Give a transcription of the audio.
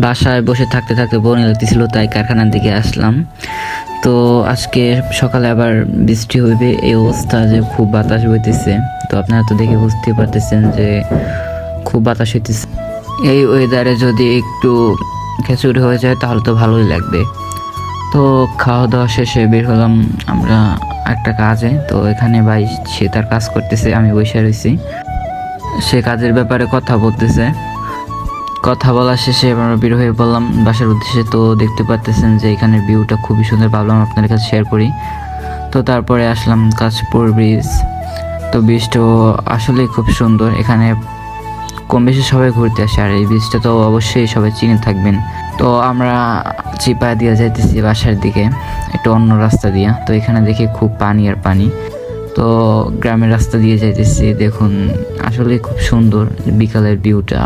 বাসায় বসে থাকতে থাকতে বোরিং লাগতেছিল, তাই কারখানার দিকে আসলাম। তো আজকে সকালে আবার বৃষ্টি হইবে এই অবস্থা, যে খুব বাতাস বইতেছে। তো আপনারা তো দেখে বুঝতে পারতেছেন যে খুব বাতাস হইতেছে। এই ওয়েদারে যদি একটু খিচুড়ি হয়ে যায় তাহলে তো ভালোই লাগবে। তো খাওয়া দাওয়া শেষে বের হলাম আমরা একটা কাজে। তো এখানে ভাই সে তার কাজ করতেছে, আমি বসে রয়েছি। সে কাজের ব্যাপারে কথা বলতেছে। কথা বলা শেষে আমরা বের হয়ে পড়লাম বাসার উদ্দেশ্যে। তো দেখতে পাচ্তেছেন যে এখানে ভিউটা খুবই সুন্দর, ভাবলাম আপনাদের কাছে শেয়ার করি। তো তারপরে আসলাম কাশপুর ব্রিজ। তো ব্রিজটাও আসলেই খুব সুন্দর, এখানে কম বেশি সবাই ঘুরতে আসে, আর এই ব্রিজটা তো অবশ্যই সবাই চিনে থাকবেন। তো আমরা চিপা দিয়ে যাইতেছি বাসার দিকে, একটু অন্য রাস্তা দিয়া। তো এখানে দেখি খুব পানি আর পানি। তো গ্রামের রাস্তা দিয়ে যাইতেছি, দেখুন আসলে খুব সুন্দর বিকালের ভিউটা।